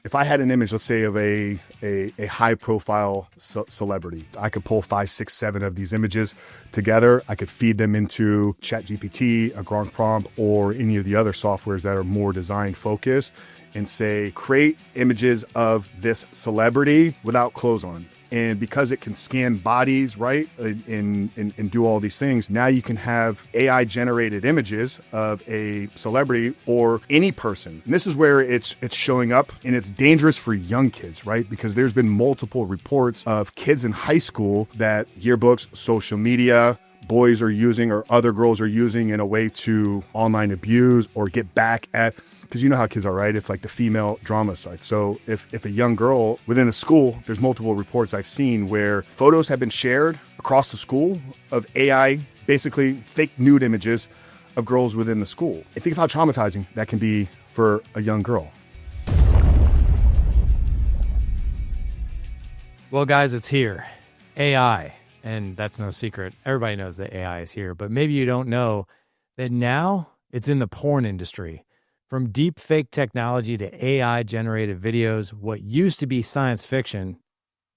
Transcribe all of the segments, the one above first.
if I had an image, let's say of a high profile celebrity, I could pull 5, 6, 7 of these images together. I could feed them into ChatGPT, a Gronk prompt, or any of the other softwares that are more design focused, and say, create images of this celebrity without clothes on. And because it can scan bodies, right, and do all these things, now you can have AI generated images of a celebrity or any person. And this is where it's showing up, and it's dangerous for young kids, right? Because there's been multiple reports of kids in high school that yearbooks, social media, boys are using or other girls are using in a way to online abuse or get back at, because you know how kids are, right? It's like the female drama side. So if a young girl within a school, there's multiple reports I've seen where photos have been shared across the school of AI, basically fake nude images of girls within the school. I think of how traumatizing that can be for a young girl. Well, guys, it's here. AI. And that's no secret. Everybody knows that AI is here, but maybe you don't know that now it's in the porn industry. From deepfake technology to AI-generated videos, what used to be science fiction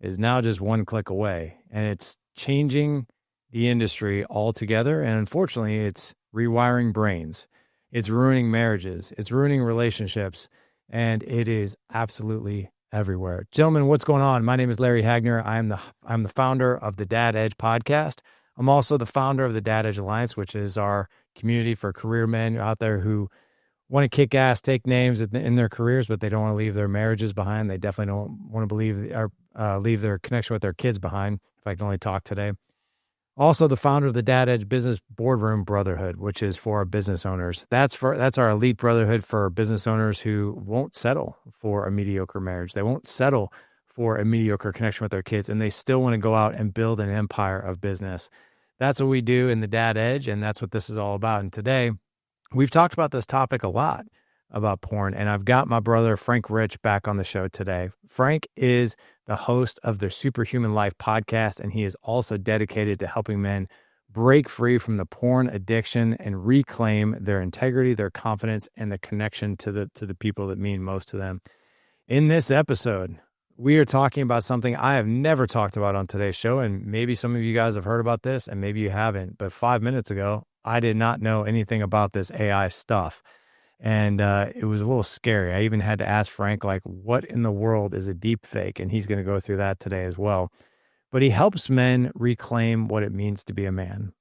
is now just one click away. And it's changing the industry altogether. And unfortunately, it's rewiring brains. It's ruining marriages. It's ruining relationships. And it is absolutely everywhere. Gentlemen, what's going on? My name is Larry Hagner. I'm the founder of the Dad Edge podcast. I'm also the founder of the Dad Edge Alliance, which is our community for career men out there who want to kick ass, take names in their careers, but they don't want to leave their marriages behind. They definitely don't want to leave their connection with their kids behind, if I can only talk today. Also, the founder of the Dad Edge Business Boardroom Brotherhood, which is for our business owners. That's our elite brotherhood for business owners who won't settle for a mediocre marriage. They won't settle for a mediocre connection with their kids, and they still want to go out and build an empire of business. That's what we do in the Dad Edge, and that's what this is all about. And today, we've talked about this topic a lot, about porn, and I've got my brother Frank Rich back on the show today. Frank is the host of the Superhuman Life podcast, and he is also dedicated to helping men break free from the porn addiction and reclaim their integrity, their confidence, and the connection to the people that mean most to them. In this episode, we are talking about something I have never talked about on today's show, and maybe some of you guys have heard about this, and maybe you haven't, but 5 minutes ago, I did not know anything about this AI stuff. And it was a little scary. I even had to ask Frank, like, what in the world is a deep fake? And he's going to go through that today as well. But he helps men reclaim what it means to be a man,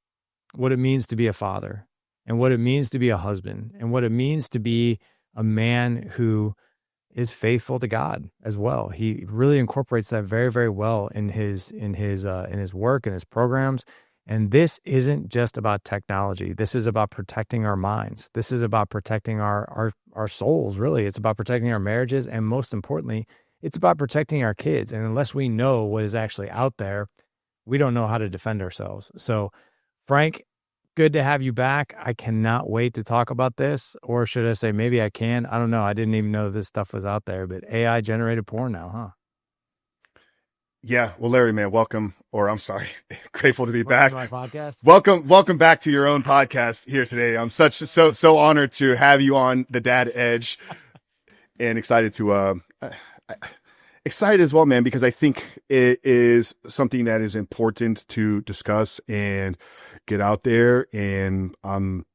what it means to be a father, and what it means to be a husband, and what it means to be a man who is faithful to God as well. He really incorporates that very, very well in his work and his programs. And this isn't just about technology. This is about protecting our minds. This is about protecting our souls, really. It's about protecting our marriages. And most importantly, it's about protecting our kids. And unless we know what is actually out there, we don't know how to defend ourselves. So, Frank, good to have you back. I cannot wait to talk about this. Or should I say, maybe I can. I don't know. I didn't even know this stuff was out there. But AI generated porn now, huh? Yeah, well, Larry, man, welcome, or I'm sorry, grateful to be back. To my podcast. Welcome back to your own podcast here today. I'm so honored to have you on the Dad Edge, and excited as well, man, because I think it is something that is important to discuss and get out there, and I'm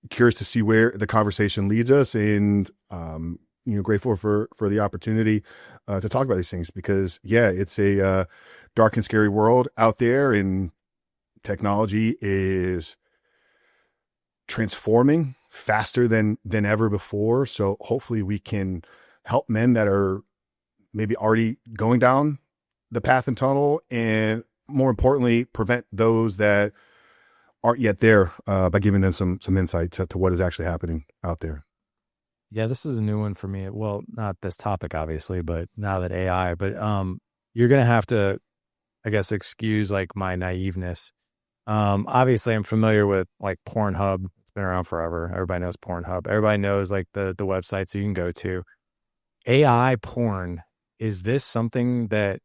curious to see where the conversation leads us, and grateful for the opportunity to talk about these things, because it's a dark and scary world out there, and technology is transforming faster than ever before. So hopefully we can help men that are maybe already going down the path and tunnel, and more importantly, prevent those that aren't yet there by giving them some insight to what is actually happening out there. Yeah, this is a new one for me. Well, not this topic, obviously, but now that AI, but you're going to have to, I guess, excuse like my naiveness. Obviously, I'm familiar with like Pornhub. It's been around forever. Everybody knows Pornhub. Everybody knows like the websites you can go to. AI porn, is this something that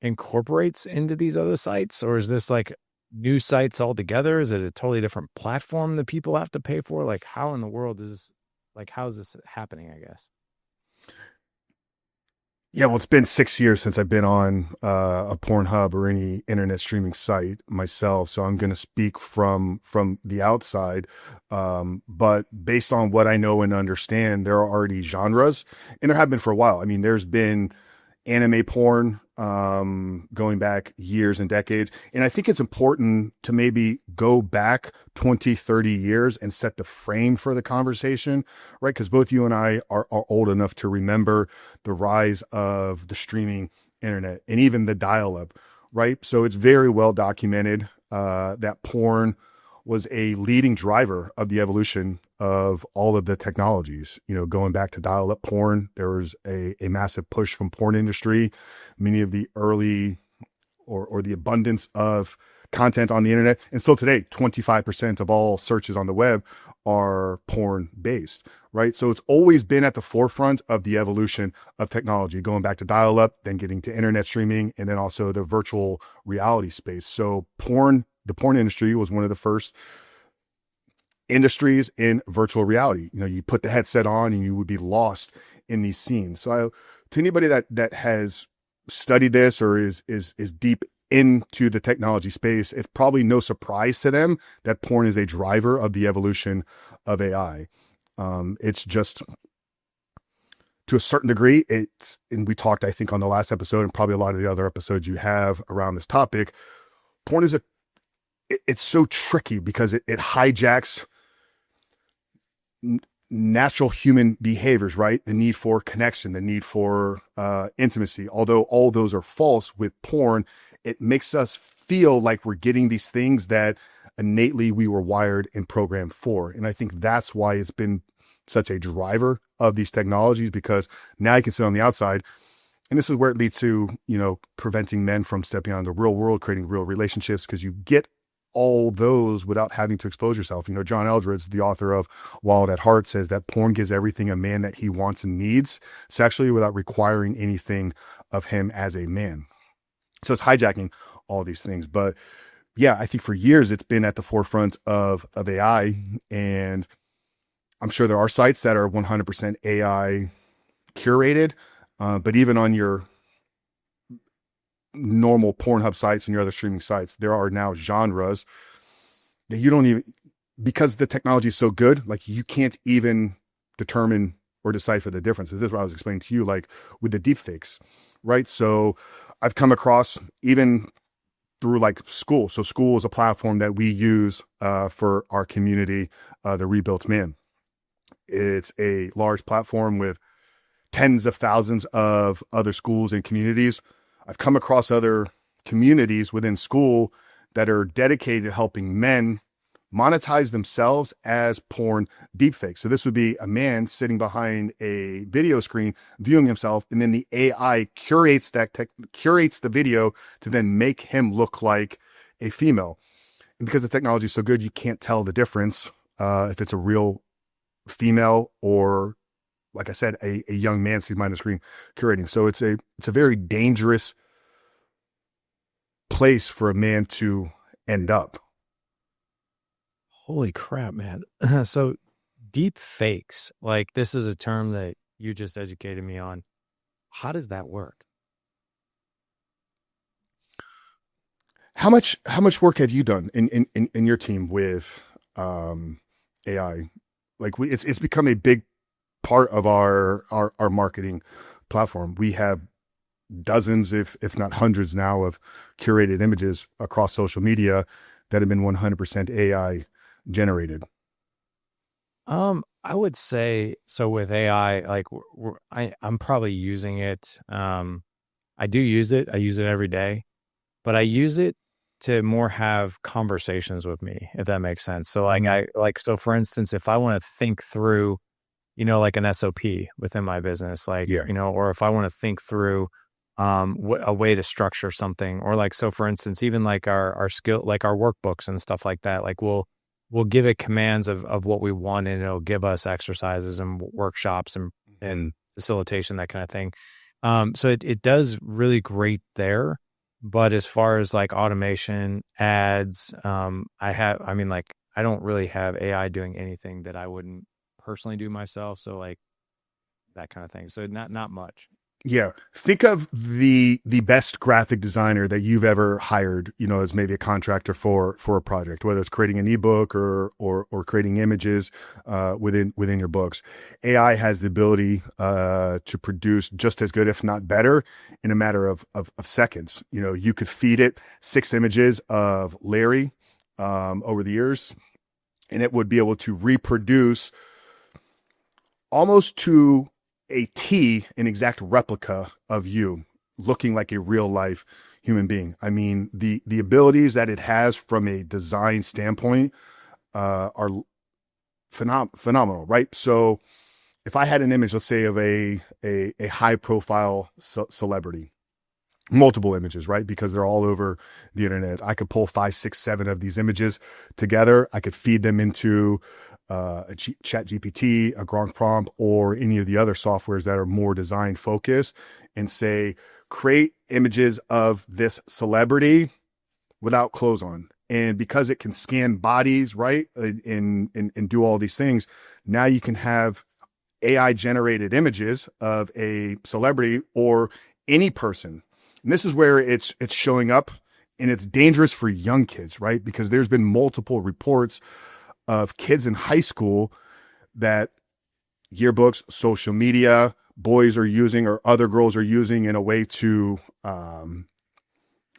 incorporates into these other sites, or is this like new sites altogether? Is it a totally different platform that people have to pay for? Like, how in the world is... Like, how is this happening, I guess? Yeah, well, it's been 6 years since I've been on a Pornhub or any internet streaming site myself, so I'm going to speak from the outside. But based on what I know and understand, there are already genres, and there have been for a while. I mean, there's been anime porn going back years and decades. And I think it's important to maybe go back 20, 30 years and set the frame for the conversation, right? Because both you and I are old enough to remember the rise of the streaming internet and even the dial-up, right? So it's very well documented that porn was a leading driver of the evolution of all of the technologies. You know, going back to dial-up porn, there was a massive push from porn industry. Many of the early or the abundance of content on the internet, and still today, 25% of all searches on the web are porn based, right? So it's always been at the forefront of the evolution of technology, going back to dial-up, then getting to internet streaming, and then also the virtual reality space. So the porn industry was one of the first industries in virtual reality. You know, you put the headset on and you would be lost in these scenes. So to anybody that has studied this or is deep into the technology space, it's probably no surprise to them that porn is a driver of the evolution of AI. It's just, to a certain degree, and we talked, I think, on the last episode and probably a lot of the other episodes you have around this topic, porn is it's so tricky because it hijacks natural human behaviors, right? The need for connection, the need for intimacy. Although all those are false with porn, it makes us feel like we're getting these things that innately we were wired and programmed for. And I think that's why it's been such a driver of these technologies, because now you can sit on the outside. And this is where it leads to, you know, preventing men from stepping out in the real world, creating real relationships, because you get all those without having to expose yourself. You know, John Eldredge, the author of Wild at Heart, says that porn gives everything a man that he wants and needs sexually without requiring anything of him as a man. So it's hijacking all these things. But yeah, I think for years it's been at the forefront of AI. And I'm sure there are sites that are 100% AI curated. But even on your normal Pornhub sites and your other streaming sites, there are now genres that you don't even, because the technology is so good, like you can't even determine or decipher the difference. This is what I was explaining to you, like with the deepfakes, right? So I've come across, even through like school. So school is a platform that we use for our community, the Rebuilt Man. It's a large platform with tens of thousands of other schools and communities. I've come across other communities within school that are dedicated to helping men monetize themselves as porn deepfakes. So this would be a man sitting behind a video screen viewing himself, and then the AI curates the video to then make him look like a female. And because the technology is so good, you can't tell the difference if it's a real female or, like I said, a young man sitting behind the screen curating. So it's a very dangerous place for a man to end up. Holy crap, man. So deep fakes, like this is a term that you just educated me on. How does that work? How much work have you done in your team with AI? Like it's become a big part of our marketing platform. We have dozens, if not hundreds now, of curated images across social media that have been 100% AI generated. I would say so with AI, like I'm probably using it. I do use it. I use it every day, but I use it to more have conversations with me, if that makes sense. So so for instance, if I want to think through, you know, like an SOP within my business, like, Yeah. you know, or if I want to think through a way to structure something, or like, so for instance, even like our skill, like our workbooks and stuff like that, like we'll give it commands of what we want, and it'll give us exercises and workshops and facilitation, that kind of thing. So it does really great there. But as far as like automation, ads, I don't really have AI doing anything that I wouldn't personally do myself. So like that kind of thing. So not much. Yeah. Think of the best graphic designer that you've ever hired, as maybe a contractor for a project, whether it's creating an ebook or creating images within your books. AI has the ability to produce just as good, if not better, in a matter of seconds. You could feed it 6 images of Larry over the years, and it would be able to reproduce almost to a T, an exact replica of you, looking like a real life human being. I mean, the abilities that it has from a design standpoint are phenomenal, right? So if I had an image, let's say, of a high profile celebrity, multiple images, right? Because they're all over the internet. I could pull 5, 6, 7 of these images together. I could feed them into a chat GPT, a Gronk prompt, or any of the other softwares that are more design focused, and say, create images of this celebrity without clothes on. And because it can scan bodies, right, and do all these things, now you can have AI generated images of a celebrity or any person. And this is where it's showing up, and it's dangerous for young kids, right? Because there's been multiple reports of kids in high school that yearbooks, social media, boys are using or other girls are using in a way to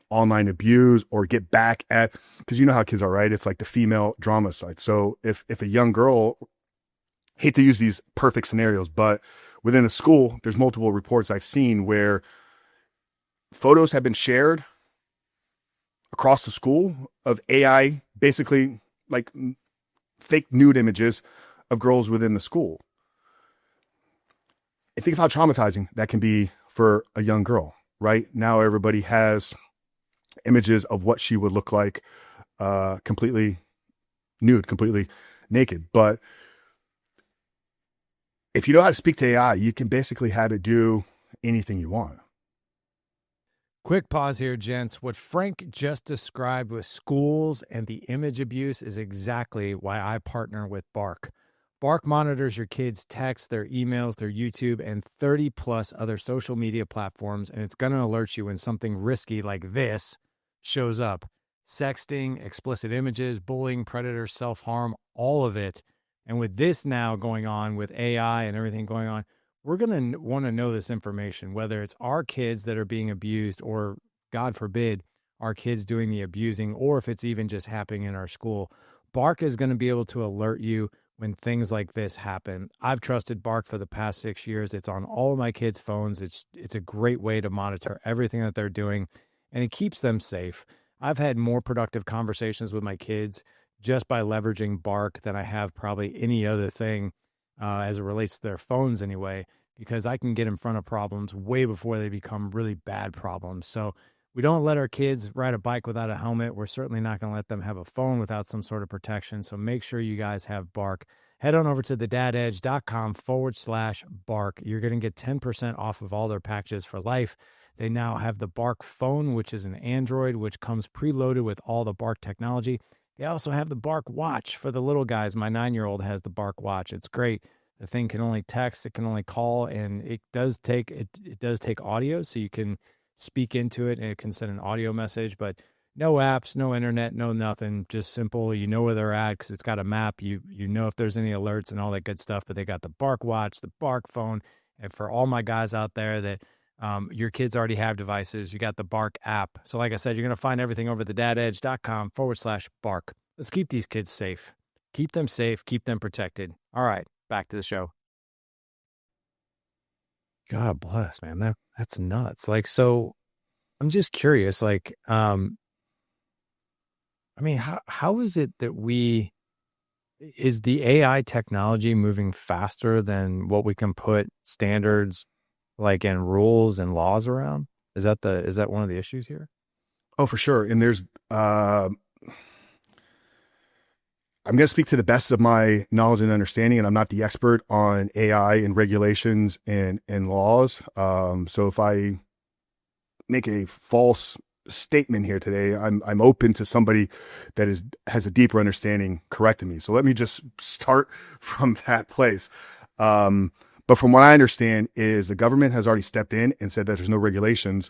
online abuse or get back at, because you know how kids are, right? It's like the female drama side. So if a young girl, hate to use these perfect scenarios, but within a school, there's multiple reports I've seen where photos have been shared across the school of AI, basically like fake nude images of girls within the school. And think of how traumatizing that can be for a young girl, right? Now everybody has images of what she would look like completely nude, completely naked. But if you know how to speak to AI, you can basically have it do anything you want. Quick pause here, gents. What Frank just described with schools and the image abuse is exactly why I partner with Bark. Bark monitors your kids' texts, their emails, their YouTube, and 30 plus other social media platforms, and it's going to alert you when something risky like this shows up. Sexting, explicit images, bullying, predator, self-harm, all of it. And with this now going on with AI and everything going on, we're going to want to know this information, whether it's our kids that are being abused or, God forbid, our kids doing the abusing, or if it's even just happening in our school. Bark is going to be able to alert you when things like this happen. I've trusted Bark for the past 6 years. It's on all of my kids' phones. It's a great way to monitor everything that they're doing, and it keeps them safe. I've had more productive conversations with my kids just by leveraging Bark than I have probably any other thing as it relates to their phones anyway, because I can get in front of problems way before they become really bad problems. So we don't let our kids ride a bike without a helmet. We're certainly not going to let them have a phone without some sort of protection. So make sure you guys have Bark. Head on over to thedadedge.com/Bark. You're going to get 10% off of all their packages for life. They now have the Bark phone, which is an Android, which comes preloaded with all the Bark technology. They also have the Bark watch for the little guys. My 9-year-old has the Bark watch. It's great. The thing can only text, it can only call, and it does take audio, so you can speak into it and it can send an audio message, but no apps, no internet, no nothing, just simple. You know where they're at because it's got a map. You know if there's any alerts and all that good stuff, but they got the Bark watch, the Bark phone. And for all my guys out there that your kids already have devices, you got the Bark app. So like I said, you're going to find everything over thedadedge.com/Bark. Let's keep these kids safe. Keep them safe, keep them protected. All right, back to the show. God bless, man. That's nuts. Like, so I'm just curious, like, I mean, how is it that is the AI technology moving faster than what we can put standards like and rules and laws around? Is that one of the issues here? Oh, for sure. And there's I'm going to speak to the best of my knowledge and understanding, and I'm not the expert on AI and regulations and laws. So if I make a false statement here today, I'm open to somebody that has a deeper understanding correcting me. So let me just start from that place. But But from what I understand is the government has already stepped in and said that there's no regulations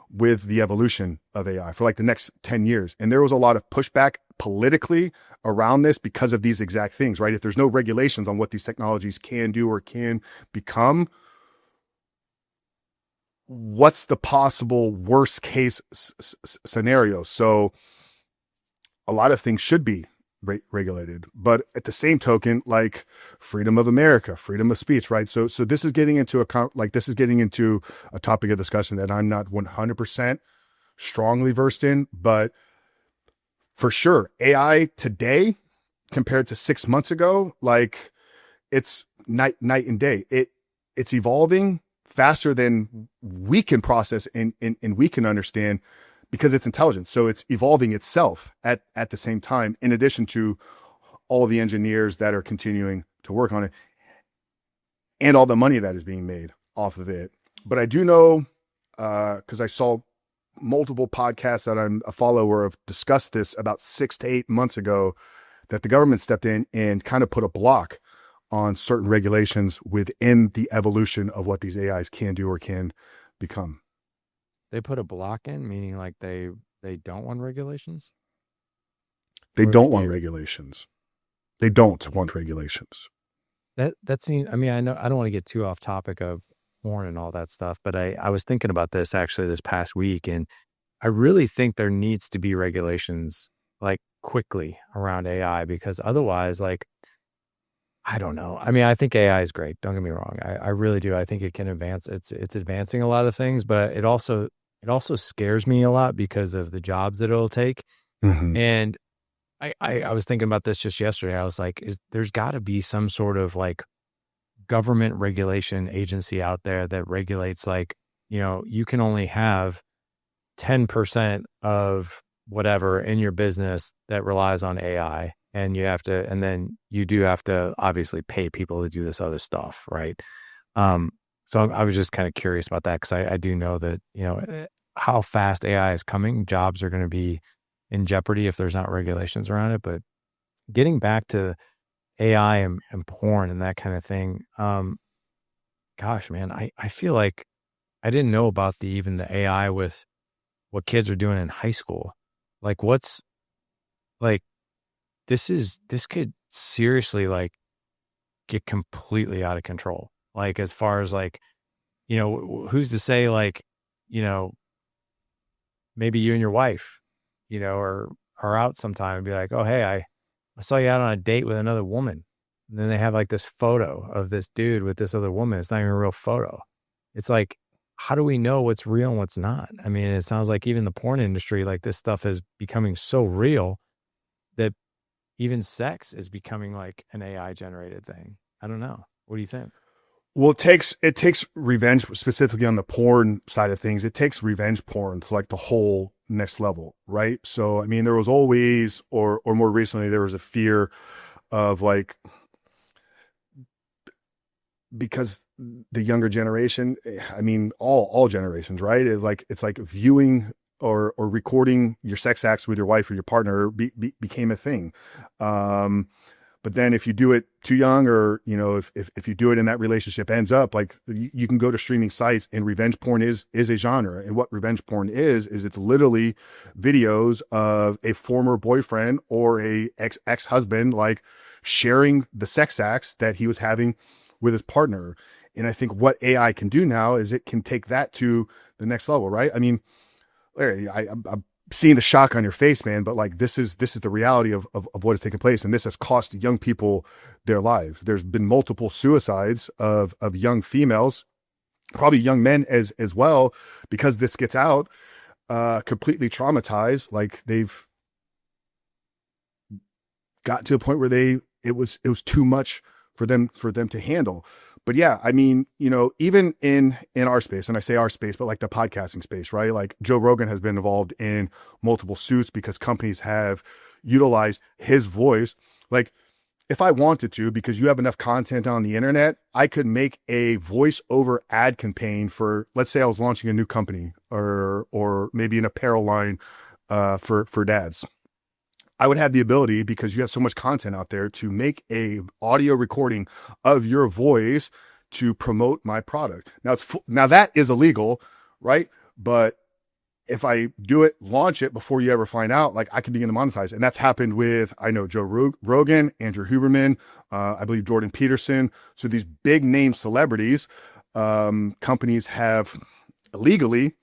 with the evolution of AI for like the next 10 years. And there was a lot of pushback politically around this because of these exact things, right? If there's no regulations on what these technologies can do or can become, what's the possible worst case scenario? So a lot of things should be regulated, but at the same token, like freedom of America, freedom of speech, right? So this is getting into a topic of discussion that I'm not 100% strongly versed in, but for sure, AI today compared to 6 months ago, like it's night and day. It's evolving faster than we can process and we can understand, because it's intelligent. So it's evolving itself at the same time, in addition to all the engineers that are continuing to work on it and all the money that is being made off of it. But I do know, because I saw multiple podcasts that I'm a follower of discussed this about 6 to 8 months ago, that the government stepped in and kind of put a block on certain regulations within the evolution of what these AIs can do or can become. They put a block in, meaning like they don't want regulations? They don't want regulations. They don't want regulations. That seems, I mean, I know I don't want to get too off topic of porn and all that stuff, but I was thinking about this actually this past week, and I really think there needs to be regulations like quickly around AI, because otherwise, like, I don't know. I mean, I think AI is great. Don't get me wrong. I really do. I think it can advance. It's advancing a lot of things, but it also scares me a lot because of the jobs that it'll take. Mm-hmm. And I was thinking about this just yesterday. I was like, there's got to be some sort of like government regulation agency out there that regulates, like, you know, you can only have 10% of whatever in your business that relies on AI. And then you do have to obviously pay people to do this other stuff. Right. So I was just kind of curious about that, because I do know that, you know, how fast AI is coming, jobs are going to be in jeopardy if there's not regulations around it. But getting back to AI and porn and that kind of thing, gosh, man, I feel like I didn't know about even the AI with what kids are doing in high school. Like this could seriously like get completely out of control. Like, as far as like, you know, who's to say, like, you know, maybe you and your wife, you know, are out sometime and be like, oh, hey, I saw you out on a date with another woman. And then they have like this photo of this dude with this other woman. It's not even a real photo. It's like, how do we know what's real and what's not? I mean, it sounds like even the porn industry, like this stuff is becoming so real that even sex is becoming like an AI generated thing. I don't know. What do you think? Well, it takes revenge, specifically on the porn side of things. It takes revenge porn to like the whole next level, right? So, I mean, there was always, or more recently, there was a fear of like, because the younger generation, I mean, all generations, right? It's like viewing or recording your sex acts with your wife or your partner became a thing. But then if you do it too young, or, you know, if you do it and that relationship ends up, like, you can go to streaming sites, and revenge porn is a genre. And what revenge porn is it's literally videos of a former boyfriend or a ex-husband, like, sharing the sex acts that he was having with his partner. And I think what AI can do now is it can take that to the next level, right? I mean, Larry, I'm seeing the shock on your face, man, but like, this is the reality of what has taken place. And this has cost young people their lives. There's been multiple suicides of young females, probably young men as well, because this gets out, completely traumatized. Like, they've got to a point where it was too much for them to handle. But yeah, I mean, you know, even in our space, and I say our space, but like the podcasting space, right? Like, Joe Rogan has been involved in multiple suits because companies have utilized his voice. Like, if I wanted to, because you have enough content on the internet, I could make a voice over ad campaign for, let's say I was launching a new company, or maybe an apparel line for dads. I would have the ability, because you have so much content out there, to make a audio recording of your voice to promote my product. Now that is illegal, right? But if I do it, launch it before you ever find out, like I can begin to monetize. And that's happened with, I know, Joe Rogan, Andrew Huberman, I believe Jordan Peterson. So these big name celebrities, companies have illegally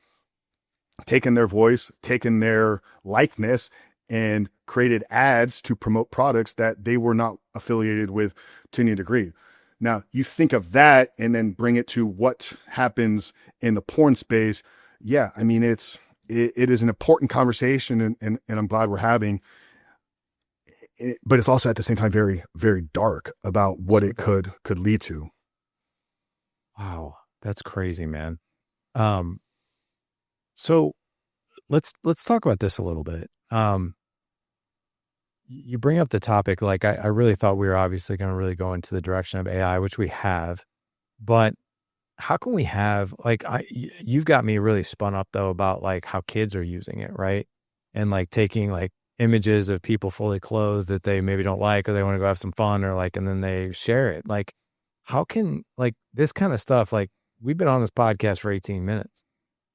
taken their voice, taken their likeness, and created ads to promote products that they were not affiliated with to any degree. Now, you think of that and then bring it to what happens in the porn space. Yeah, I mean, it is an important conversation, and I'm glad we're having it, but it's also at the same time very, very dark about what it could lead to. Wow, that's crazy, man. So let's talk about this a little bit. You bring up the topic, like I really thought we were obviously going to really go into the direction of AI, which we have, but how can we have, like, you've got me really spun up though about like how kids are using it, right? And like taking like images of people fully clothed that they maybe don't like, or they want to go have some fun, or like, and then they share it. Like, how can, like, this kind of stuff, like, we've been on this podcast for 18 minutes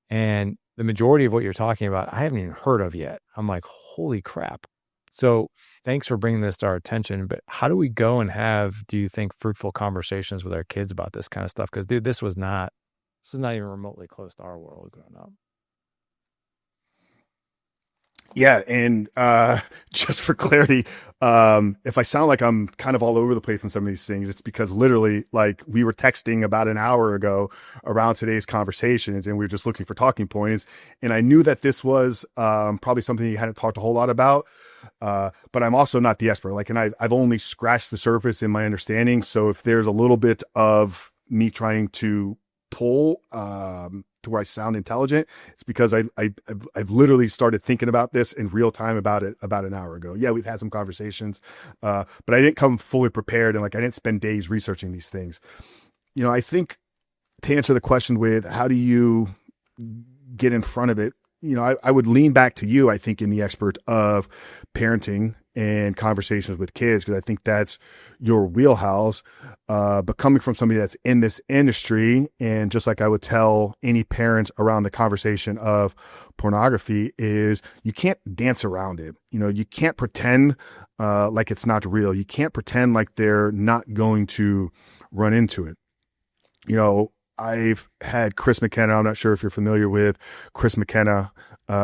and the majority of what you're talking about, I haven't even heard of yet. I'm like, holy crap. So thanks for bringing this to our attention, but how do we go and have, do you think, fruitful conversations with our kids about this kind of stuff? Because dude, this is not even remotely close to our world growing up. Yeah. And just for clarity, if I sound like I'm kind of all over the place on some of these things, it's because literally, like, we were texting about an hour ago around today's conversations, and we were just looking for talking points. And I knew that this was probably something you hadn't talked a whole lot about. But I'm also not the expert. Like, and I've only scratched the surface in my understanding. So if there's a little bit of me trying to pull to where I sound intelligent, it's because I've literally started thinking about this in real time about it about an hour ago. Yeah, we've had some conversations, but I didn't come fully prepared, and like I didn't spend days researching these things. You know, I think to answer the question with how do you get in front of it, you know, I would lean back to you, I think, in the expert of parenting and conversations with kids, because I think that's your wheelhouse. But coming from somebody that's in this industry, and just like I would tell any parent around the conversation of pornography, is you can't dance around it. You know, you can't pretend like it's not real. You can't pretend like they're not going to run into it. You know, I've had Chris McKenna. I'm not sure if you're familiar with Chris McKenna,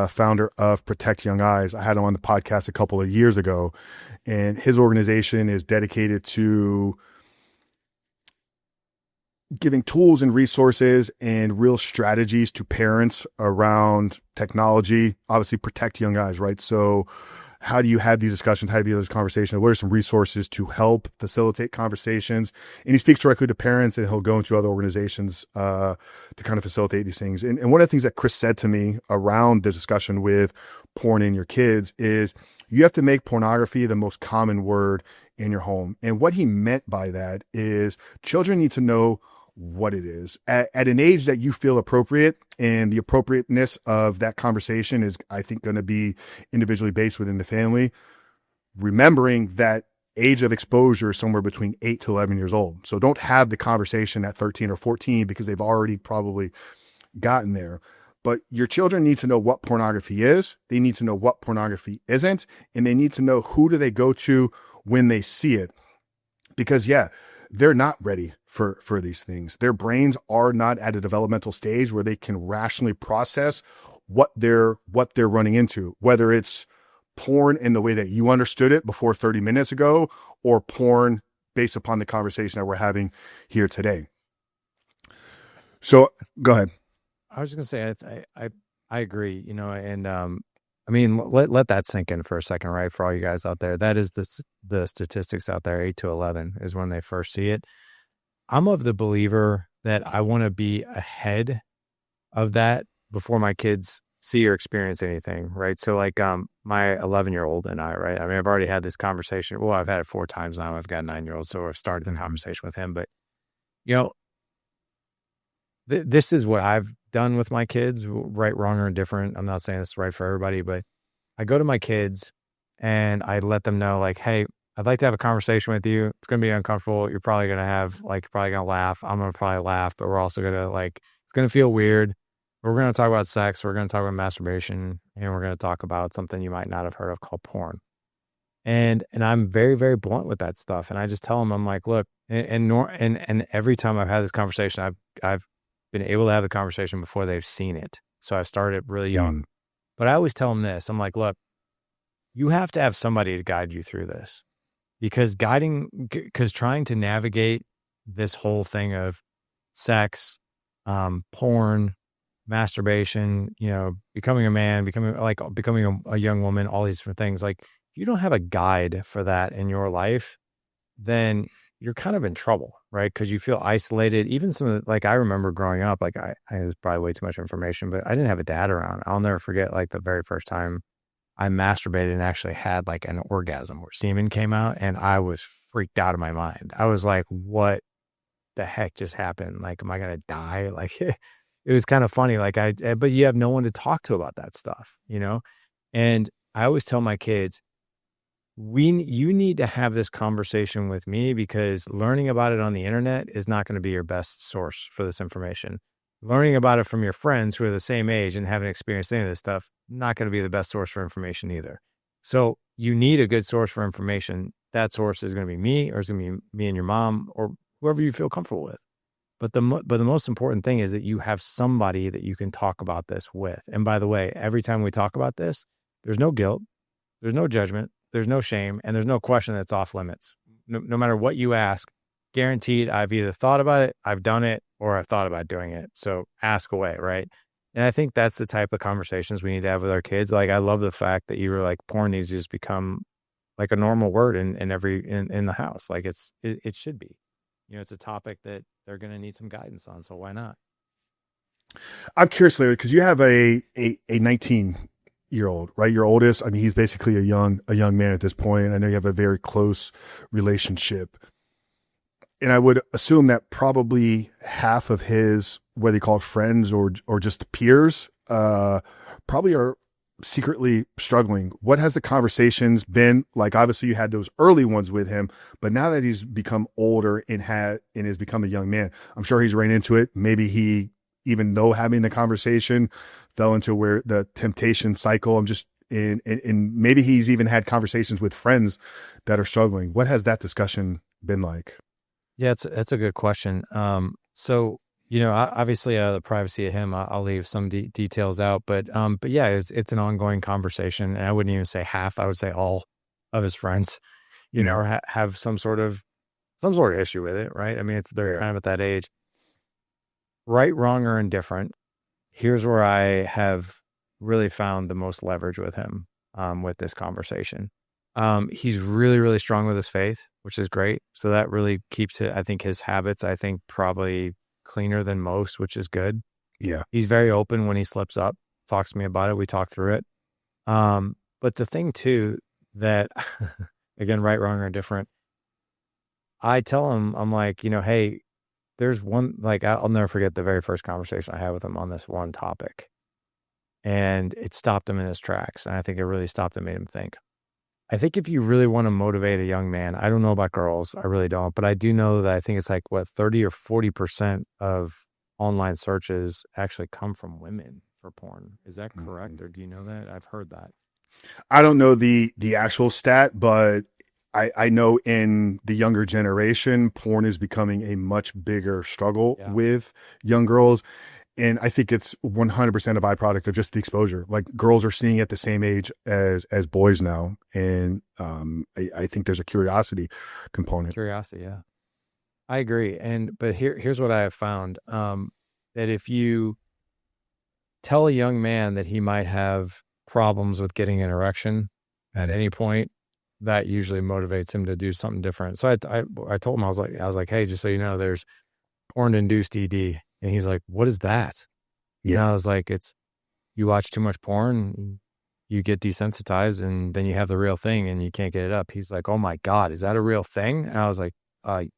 founder of Protect Young Eyes. I had him on the podcast a couple of years ago, and his organization is dedicated to giving tools and resources and real strategies to parents around technology. Obviously, protect young eyes, right? So how do you have these discussions? How do you have these conversations? What are some resources to help facilitate conversations? And he speaks directly to parents, and he'll go into other organizations to kind of facilitate these things. And one of the things that Chris said to me around the discussion with porn in your kids is you have to make pornography the most common word in your home. And what he meant by that is children need to know what it is at an age that you feel appropriate, and the appropriateness of that conversation is, I think, going to be individually based within the family, remembering that age of exposure is somewhere between 8 to 11 years old. So don't have the conversation at 13 or 14 because they've already probably gotten there. But your children need to know what pornography is. They need to know what pornography isn't, and they need to know who do they go to when they see it. Because yeah, they're not ready for these things. Their brains are not at a developmental stage where they can rationally process what they're running into, whether it's porn in the way that you understood it before 30 minutes ago, or porn based upon the conversation that we're having here today. So go ahead. I was just gonna say, I agree, you know, and I mean, let that sink in for a second, right? For all you guys out there, that is the statistics out there. 8 to 11 is when they first see it. I'm of the believer that I want to be ahead of that before my kids see or experience anything, right? So like my 11-year-old and I, right? I mean, I've already had this conversation. Well, I've had it 4 times now. I've got a 9-year-old, so I've started the conversation with him. But you know, this is what I've done with my kids, right, wrong, or indifferent. I'm not saying this is right for everybody, but I go to my kids and I let them know, like, hey, I'd like to have a conversation with you. It's going to be uncomfortable. You're probably going to you're probably going to laugh. I'm going to probably laugh, but we're also going to it's going to feel weird. We're going to talk about sex. We're going to talk about masturbation, and we're going to talk about something you might not have heard of called porn. And I'm very, very blunt with that stuff. And I just tell them, I'm like, look, and every time I've had this conversation, I've been able to have the conversation before they've seen it. So I started really young. But I always tell them this. I'm like, look, you have to have somebody to guide you through this. Because trying to navigate this whole thing of sex, porn, masturbation, becoming a man, becoming a young woman, all these different things. Like, if you don't have a guide for that in your life, then you're kind of in trouble, right? Because you feel isolated. Even I remember growing up, I was probably way too much information, but I didn't have a dad around. I'll never forget the very first time I masturbated and actually had an orgasm where semen came out, and I was freaked out of my mind. I was like, what the heck just happened? Am I going to die? It was kind of funny. But you have no one to talk to about that stuff, And I always tell my kids, you need to have this conversation with me, because learning about it on the internet is not going to be your best source for this information. Learning about it from your friends who are the same age and haven't experienced any of this stuff, not going to be the best source for information either. So you need a good source for information. That source is going to be me, or it's going to be me and your mom, or whoever you feel comfortable with. But the most important thing is that you have somebody that you can talk about this with. And by the way, every time we talk about this, there's no guilt, there's no judgment, there's no shame, and there's no question that's off limits. No matter what you ask, guaranteed I've either thought about it, I've done it, or I've thought about doing it. So ask away, right? And I think that's the type of conversations we need to have with our kids. I love the fact that you were porn needs to just become a normal word in the house. It should be. It's a topic that they're going to need some guidance on. So why not? I'm curious, Larry, because you have a 19-year-old, right? Your oldest. I mean, he's basically a young man at this point. I know you have a very close relationship. And I would assume that probably half of his, whether you call it friends or just peers, probably are secretly struggling. What has the conversations been like? Obviously, you had those early ones with him, but now that he's become older and has become a young man, I'm sure he's ran into it. Maybe he, even though having the conversation, fell into where the temptation cycle. And maybe he's even had conversations with friends that are struggling. What has that discussion been like? Yeah, that's a good question. So, obviously, the privacy of him, I'll leave some details out, but yeah, it's an ongoing conversation, and I wouldn't even say half. I would say all of his friends, have some sort of issue with it, right? I mean, they're kind of at that age. Right, wrong, or indifferent. Here's where I have really found the most leverage with him, with this conversation. He's really, really strong with his faith, which is great. So that really keeps it, I think, his habits, probably cleaner than most, which is good. Yeah. He's very open when he slips up, talks to me about it. We talk through it. But the thing too, that again, right, wrong, or indifferent, I tell him, I'm like, hey, there's one, I'll never forget the very first conversation I had with him on this one topic, and it stopped him in his tracks. And I think it really stopped and made him think. I think if you really want to motivate a young man, I don't know about girls, I really don't, but I do know that I think it's 30 or 40% of online searches actually come from women for porn. Is that correct? Or do you know that? I've heard that. I don't know the actual stat, but I know in the younger generation, porn is becoming a much bigger struggle with young girls. And I think it's 100% a byproduct of just the exposure. Girls are seeing it at the same age as boys now. And I think there's a curiosity component. Curiosity, yeah. I agree. But here's what I have found. That if you tell a young man that he might have problems with getting an erection at any point, that usually motivates him to do something different. So I told him, I was like, hey, just so you know, there's porn-induced ED. And he's like, what is that? Yeah. And I was like, it's, you watch too much porn, you get desensitized, and then you have the real thing and you can't get it up. He's like, oh my God, is that a real thing? And I was like,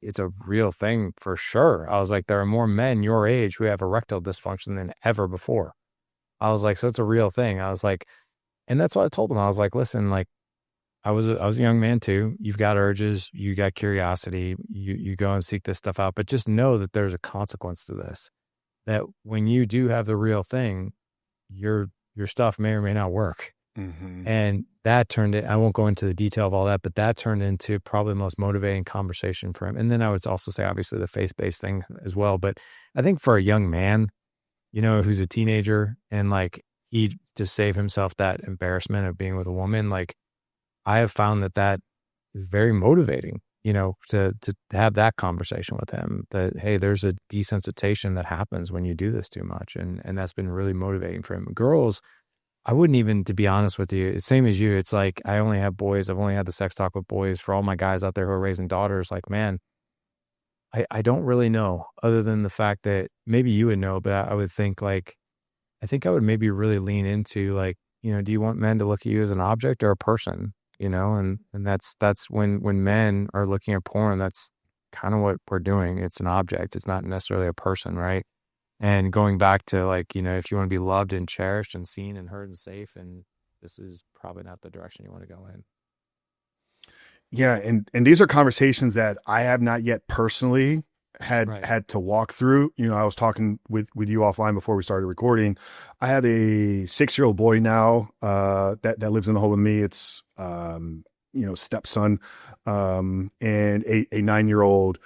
it's a real thing for sure. I was like, there are more men your age who have erectile dysfunction than ever before. I was like, so it's a real thing. I was like, and that's what I told him. I was like, listen, I was a young man too. You've got urges, you got curiosity, you go and seek this stuff out, but just know that there's a consequence to this. That when you do have the real thing, your stuff may or may not work. Mm-hmm. And that turned it, I won't go into the detail of all that, but that turned into probably the most motivating conversation for him. And then I would also say, obviously, the faith-based thing as well. But I think for a young man, who's a teenager and like he to save himself that embarrassment of being with a woman, like I have found that is very motivating, to have that conversation with him that, hey, there's a desensitization that happens when you do this too much. And that's been really motivating for him. Girls, I wouldn't even, to be honest with you, it's same as you. It's like, I only have boys. I've only had the sex talk with boys. For all my guys out there who are raising daughters, like, man, I don't really know, other than the fact that maybe you would know, but I would think like, I think I would maybe really lean into like, do you want men to look at you as an object or a person? And that's when men are looking at porn, that's kind of what we're doing. It's an object. It's not necessarily a person, right? And going back to like, if you want to be loved and cherished and seen and heard and safe, and this is probably not the direction you want to go in. Yeah. And these are conversations that I have not yet personally had to walk through. I was talking with you offline before we started recording. I have a 6-year-old boy now, that lives in the home with me. It's, stepson, and a 9-year-old,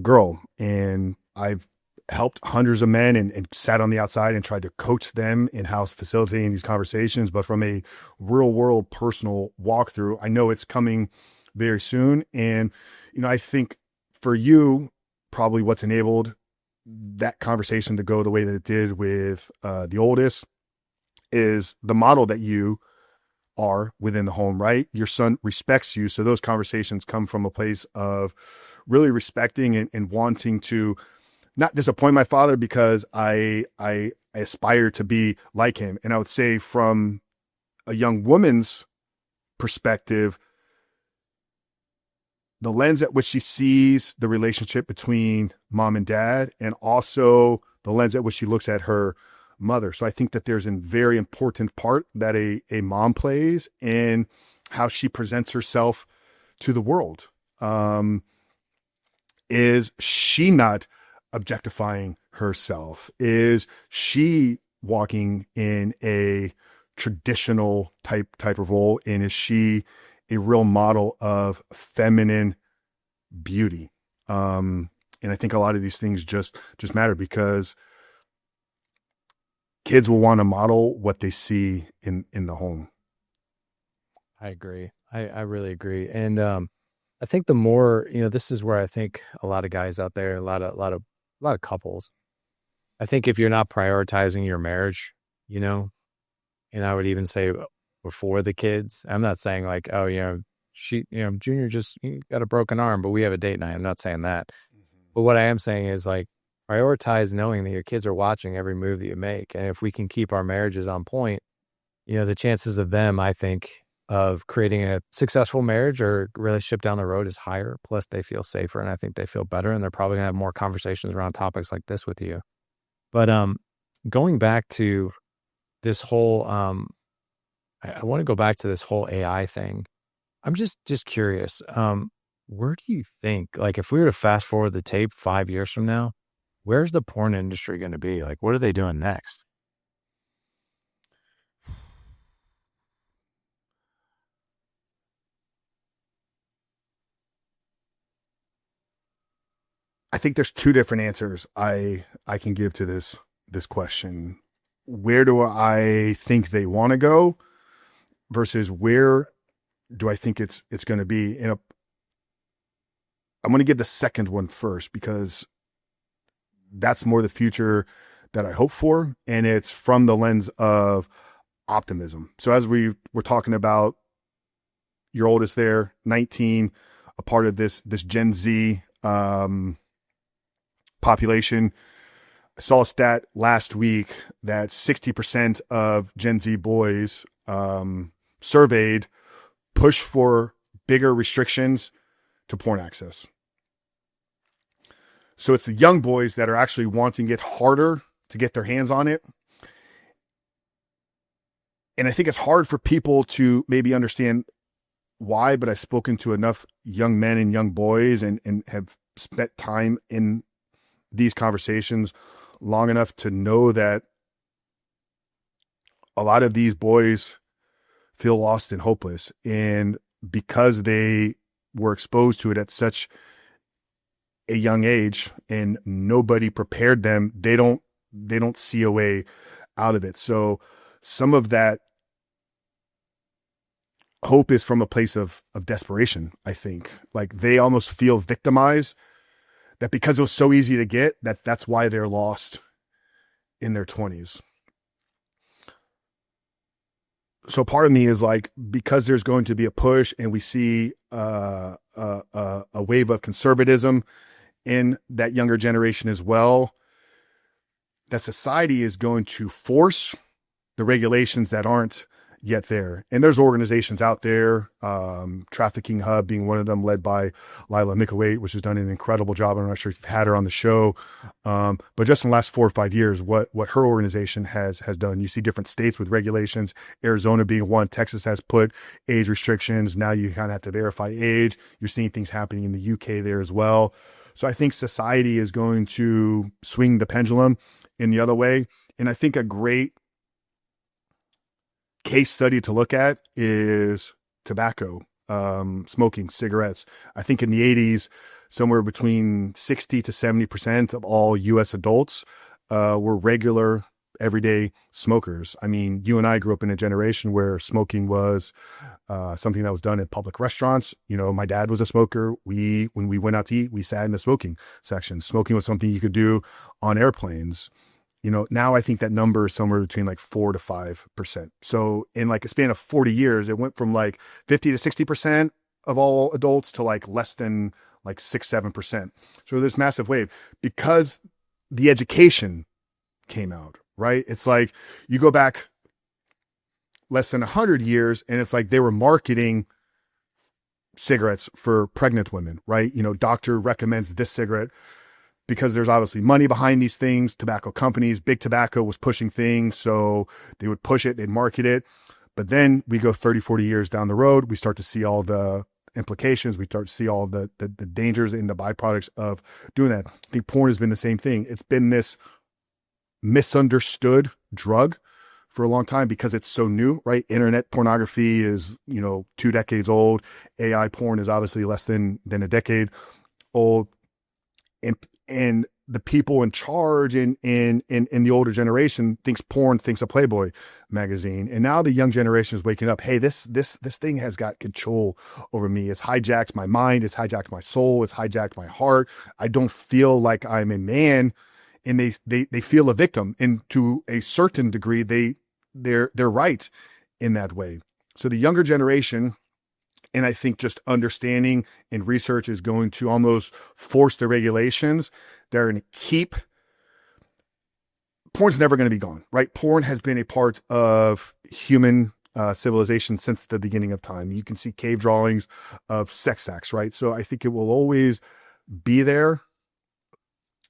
girl. And I've helped hundreds of men and sat on the outside and tried to coach them in how facilitating these conversations. But from a real world personal walkthrough, I know it's coming very soon. And, I think for you, probably what's enabled that conversation to go the way that it did with the oldest is the model that you are within the home, right? Your son respects you. So those conversations come from a place of really respecting and wanting to not disappoint my father, because I aspire to be like him. And I would say from a young woman's perspective, the lens at which she sees the relationship between mom and dad, and also the lens at which she looks at her mother. So I think that there's a very important part that a mom plays in how she presents herself to the world. Is she not objectifying herself? Is she walking in a traditional type of role? And is she a real model of feminine beauty? And I think a lot of these things just matter, because kids will want to model what they see in the home. I agree. I really agree. And I think the more, this is where I think a lot of guys out there, a lot of couples, I think if you're not prioritizing your marriage, and I would even say before the kids, I'm not saying like, oh, Junior just got a broken arm, but we have a date night. I'm not saying that. Mm-hmm. But what I am saying is like, prioritize knowing that your kids are watching every move that you make. And if we can keep our marriages on point, the chances of them, I think, of creating a successful marriage or relationship down the road is higher. Plus they feel safer, and I think they feel better, and they're probably gonna have more conversations around topics like this with you. But going back to this whole, I want to go back to this whole AI thing. I'm just curious. Where do you think, like, if we were to fast forward the tape 5 years from now, where's the porn industry going to be? Like, what are they doing next? I think there's two different answers I can give to this question. Where do I think they want to go versus where do I think it's going to be? I'm going to give the second one first, because that's more the future that I hope for, and it's from the lens of optimism. So as we were talking about your oldest there, 19, a part of this Gen Z population. I saw a stat last week that 60% of Gen Z boys surveyed push for bigger restrictions to porn access. So it's the young boys that are actually wanting it harder to get their hands on it. And I think it's hard for people to maybe understand why, but I've spoken to enough young men and young boys and have spent time in these conversations long enough to know that a lot of these boys feel lost and hopeless. And because they were exposed to it at such a young age and nobody prepared them, they don't see a way out of it. So some of that hope is from a place of desperation, I think. Like they almost feel victimized, that because it was so easy to get, that's why they're lost in their 20s. So part of me is like, because there's going to be a push and we see a wave of conservatism in that younger generation as well, that society is going to force the regulations that aren't yet there. And there's organizations out there, Trafficking Hub being one of them, led by Lila Micklethwait, which has done an incredible job. I'm not sure if you've had her on the show, but just in the last 4 or 5 years, what her organization has done. You see different states with regulations, Arizona being one, Texas has put age restrictions. Now you kind of have to verify age. You're seeing things happening in the UK there as well. So I think society is going to swing the pendulum in the other way. And I think a great case study to look at is tobacco, smoking, cigarettes. I think in the 80s, somewhere between 60 to 70% of all US adults were regular, everyday smokers. I mean, you and I grew up in a generation where smoking was something that was done in public restaurants. You know, my dad was a smoker. When we went out to eat, we sat in the smoking section. Smoking was something you could do on airplanes. You know, now I think that number is somewhere between like 4 to 5%. So in like a span of 40 years, it went from like 50 to 60% of all adults to like less than like 6-7%. So this massive wave, because the education came out, right? It's like you go back less than 100 years and it's like they were marketing cigarettes for pregnant women, right? You know, doctor recommends this cigarette, because there's obviously money behind these things. Tobacco companies, big tobacco was pushing things. So they would push it, they'd market it. But then we go 30, 40 years down the road, we start to see all the implications. We start to see all the dangers and the byproducts of doing that. I think porn has been the same thing. It's been this misunderstood drug for a long time because it's so new, right? Internet pornography is, 2 decades old. AI porn is obviously less than a decade old. And the people in charge in the older generation thinks a Playboy magazine. And now the young generation is waking up. Hey, this thing has got control over me. It's hijacked my mind. It's hijacked my soul. It's hijacked my heart. I don't feel like I'm a man. And they feel a victim. And to a certain degree, they're right in that way. So the younger generation, and I think just understanding and research is going to almost force the regulations. They're going to keep. Porn's never going to be gone, right? Porn has been a part of human civilization since the beginning of time. You can see cave drawings of sex acts, right? So I think it will always be there.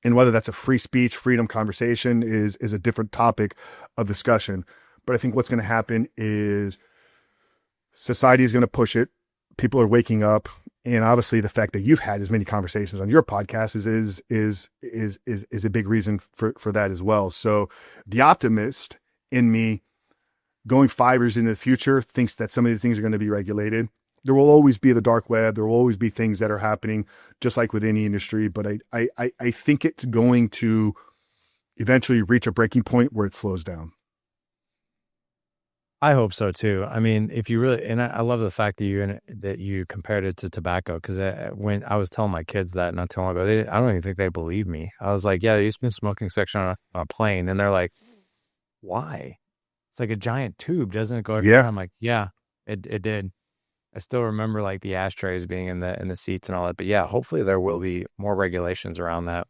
And whether that's a free speech, freedom conversation is a different topic of discussion. But I think what's going to happen is society is going to push it. People are waking up, and obviously the fact that you've had as many conversations on your podcast is a big reason for that as well. So the optimist in me, going 5 years into the future, thinks that some of the things are going to be regulated. There will always be the dark web. There will always be things that are happening, just like with any industry. But I think it's going to eventually reach a breaking point where it slows down. I hope so too. I mean, if you really, and I love the fact that you compared it to tobacco, because when I was telling my kids that not too long ago, I don't even think they believed me. I was like, "Yeah, there used to be a smoking section on a plane," and they're like, "Why? It's like a giant tube, doesn't it go everywhere?" Yeah. I'm like, "Yeah, it did." I still remember like the ashtrays being in the seats and all that. But yeah, hopefully there will be more regulations around that.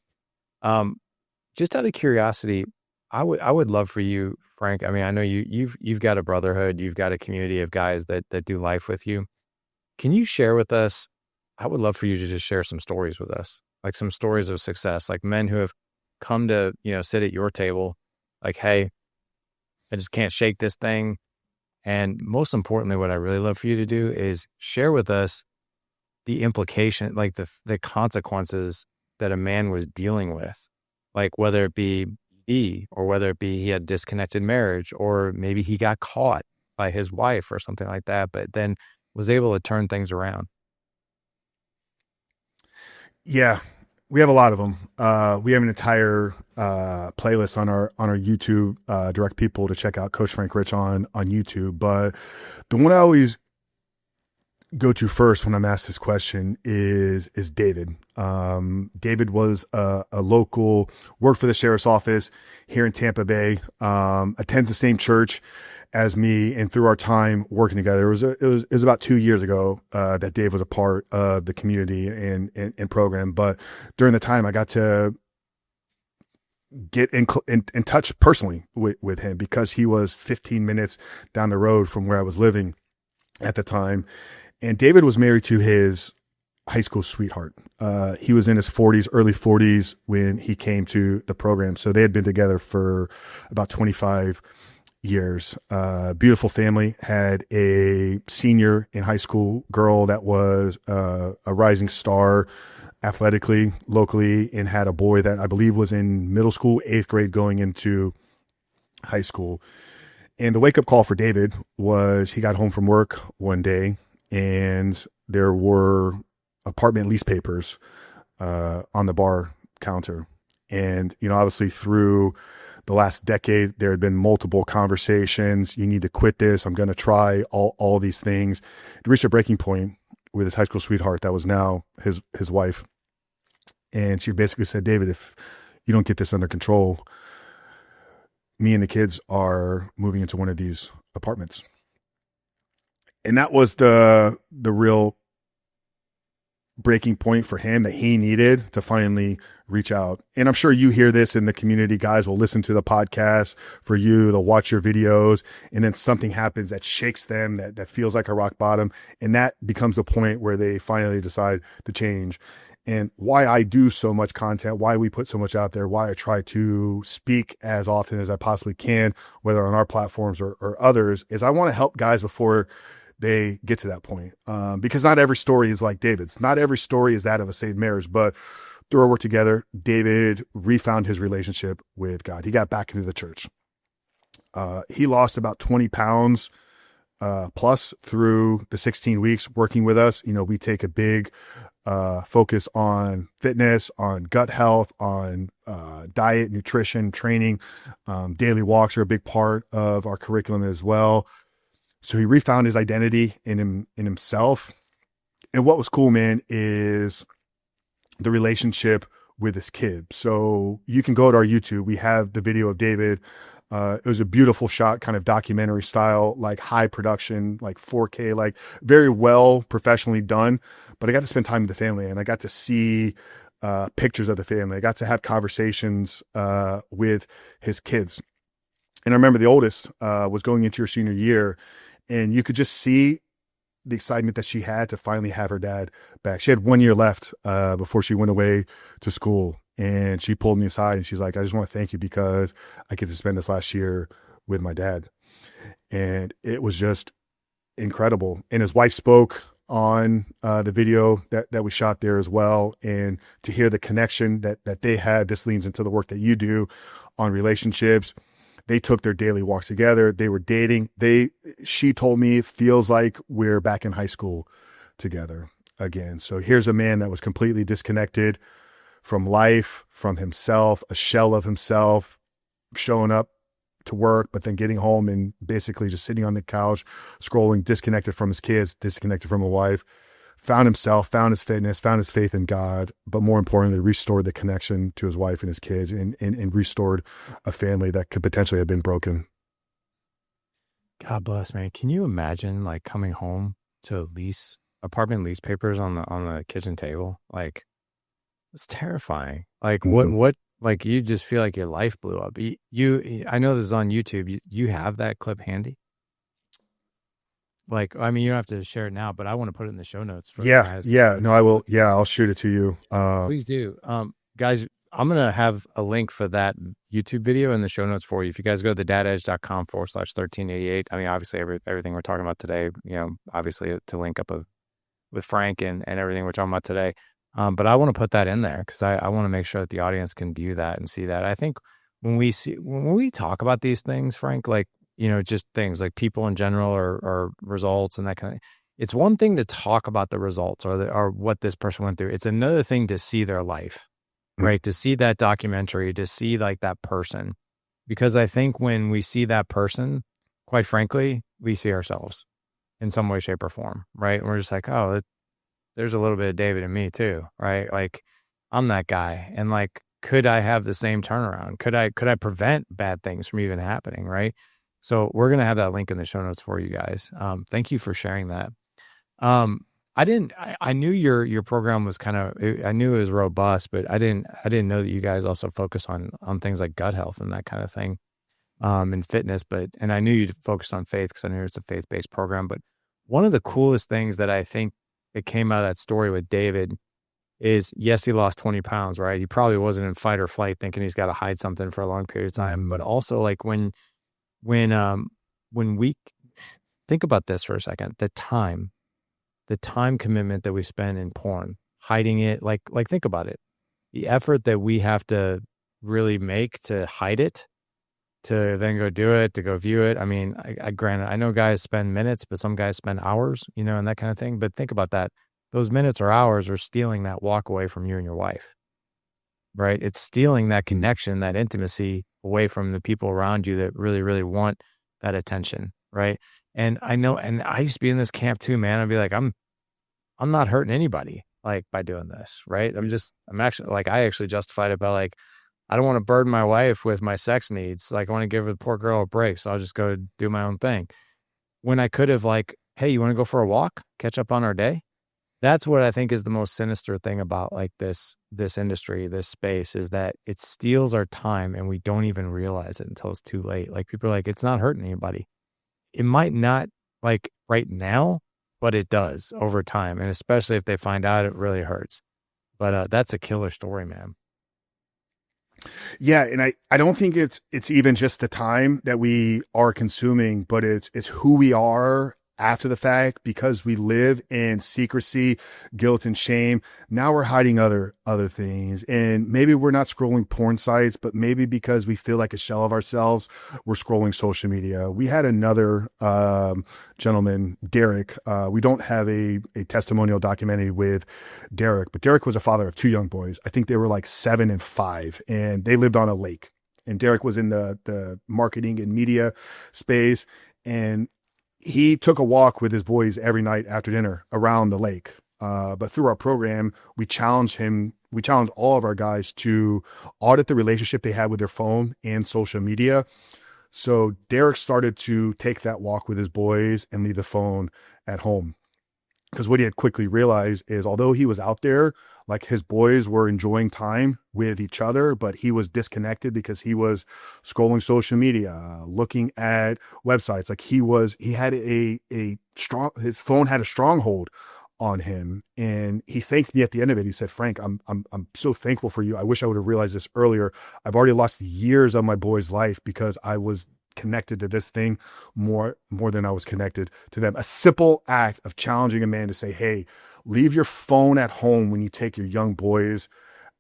Just out of curiosity, I would love for you, Frank. I mean, I know you've got a brotherhood, you've got a community of guys that do life with you. Can you share with us? I would love for you to just share some stories with us, like some stories of success, like men who have come to sit at your table, like, hey, I just can't shake this thing. And most importantly, what I really love for you to do is share with us the implication, like the consequences that a man was dealing with, like whether it be or whether it be he had disconnected marriage, or maybe he got caught by his wife or something like that, but then was able to turn things around. Yeah, we have a lot of them. We have an entire playlist on our YouTube. Direct people to check out Coach Frank Rich on YouTube. But the one I always go to first when I'm asked this question is David. David was a local, worked for the sheriff's office here in Tampa Bay. Attends the same church as me, and through our time working together, it was about 2 years ago that Dave was a part of the community and program. But during the time, I got to get in touch personally with him, because he was 15 minutes down the road from where I was living at the time. And David was married to his high school sweetheart. He was in his 40s, early 40s when he came to the program. So they had been together for about 25 years. Beautiful family, had a senior in high school girl that was a rising star athletically, locally, and had a boy that I believe was in middle school, 8th grade, going into high school. And the wake-up call for David was he got home from work one day, and there were apartment lease papers on the bar counter. And, obviously through the last decade, there had been multiple conversations. You need to quit this. I'm going to try all these things. It reached a breaking point with his high school sweetheart that was now his wife. And she basically said, David, if you don't get this under control, me and the kids are moving into one of these apartments. And that was the real breaking point for him that he needed to finally reach out. And I'm sure you hear this in the community. Guys will listen to the podcast for you. They'll watch your videos, and then something happens that shakes them, that feels like a rock bottom. And that becomes the point where they finally decide to change. And why I do so much content, why we put so much out there, why I try to speak as often as I possibly can, whether on our platforms or others, is I want to help guys before they get to that point. Because not every story is like David's. Not every story is that of a saved marriage. But through our work together, David refound his relationship with God. He got back into the church. He lost about 20 pounds plus through the 16 weeks working with us. We take a big focus on fitness, on gut health, on diet, nutrition, training. Daily walks are a big part of our curriculum as well. So he refound his identity in himself. And what was cool, man, is the relationship with his kid. So you can go to our YouTube. We have the video of David. It was a beautiful shot, kind of documentary style, like high production, like 4K, like very well professionally done. But I got to spend time with the family, and I got to see pictures of the family. I got to have conversations with his kids. And I remember the oldest was going into her senior year, and you could just see the excitement that she had to finally have her dad back. She had 1 year left before she went away to school. And she pulled me aside and she's like, I just want to thank you because I get to spend this last year with my dad. And it was just incredible. And his wife spoke on the video that we shot there as well. And to hear the connection that they had, this leans into the work that you do on relationships. They took their daily walks together. They were dating. She told me it feels like we're back in high school together again. So here's a man that was completely disconnected from life, from himself, a shell of himself, showing up to work, but then getting home and basically just sitting on the couch, scrolling, disconnected from his kids, disconnected from a wife, found himself, found his fitness, found his faith in God, but more importantly, restored the connection to his wife and his kids, and restored a family that could potentially have been broken. God bless, man. Can you imagine like coming home to apartment lease papers on the kitchen table? Like, it's terrifying. Like what, like you just feel like your life blew up. I know this is on YouTube. You have that clip handy? Like, I mean, you don't have to share it now, but I want to put it in the show notes. Yeah. No, I will. Yeah, I'll shoot it to you. Please do. Guys, I'm going to have a link for that YouTube video in the show notes for you. If you guys go to thedadedge.com/1388, I mean, obviously everything we're talking about today, obviously to link up with Frank and everything we're talking about today. But I want to put that in there because I want to make sure that the audience can view that and see that. I think when we talk about these things, Frank, like, just things like people in general or results and that kind of, it's one thing to talk about the results or what this person went through. It's another thing to see their life, right? To see that documentary, to see like that person, because I think when we see that person, quite frankly, we see ourselves in some way, shape or form, right? And we're just like, oh, there's a little bit of David in me too, right? Like I'm that guy. And like, could I have the same turnaround? Could I prevent bad things from even happening? Right. So we're going to have that link in the show notes for you guys. Thank you for sharing that. I knew your program was I knew it was robust, but I didn't know that you guys also focus on things like gut health and that kind of thing, and fitness, and I knew you'd focus on faith because I knew it's a faith-based program. But one of the coolest things that I think that came out of that story with David is, yes, he lost 20 pounds, right? He probably wasn't in fight or flight thinking he's got to hide something for a long period of time. But also like when we think about this for a second, the time commitment that we spend in porn, hiding it, like think about it, the effort that we have to really make to hide it, to then go do it, to go view it. I mean, granted, I know guys spend minutes, but some guys spend hours, and that kind of thing. But think about that. Those minutes or hours are stealing that walk away from you and your wife, right? It's stealing that connection, that intimacy away from the people around you that really, really want that attention, right? And I know, and I used to be in this camp too, man. I'd be like, I'm not hurting anybody like by doing this, right? I'm actually like, I actually justified it by like, I don't want to burden my wife with my sex needs. Like I want to give the poor girl a break. So I'll just go do my own thing. When I could have like, hey, you want to go for a walk, catch up on our day? That's what I think is the most sinister thing about like this industry, this space, is that it steals our time and we don't even realize it until it's too late. Like people are like, it's not hurting anybody. It might not like right now, but it does over time. And especially if they find out, it really hurts. But that's a killer story, man. Yeah, and I don't think it's even just the time that we are consuming, but it's who we are after the fact, because we live in secrecy, guilt, and shame. Now we're hiding other things, and maybe we're not scrolling porn sites, but maybe because we feel like a shell of ourselves, we're scrolling social media. We had another gentleman, Derek. We don't have a testimonial documentary with Derek, but Derek was a father of two young boys. I think they were like 7 and 5, and they lived on a lake. And Derek was in the marketing and media space, and he took a walk with his boys every night after dinner around the lake. But through our program, we challenged all of our guys to audit the relationship they had with their phone and social media. So Derek started to take that walk with his boys and leave the phone at home. Because what he had quickly realized is, although he was out there, like his boys were enjoying time with each other, but he was disconnected because he was scrolling social media, looking at websites. Like he had his phone had a stronghold on him. And he thanked me at the end of it. He said, Frank, I'm so thankful for you. I wish I would have realized this earlier. I've already lost years of my boy's life because I was connected to this thing more than I was connected to them. A simple act of challenging a man to say, hey, leave your phone at home when you take your young boys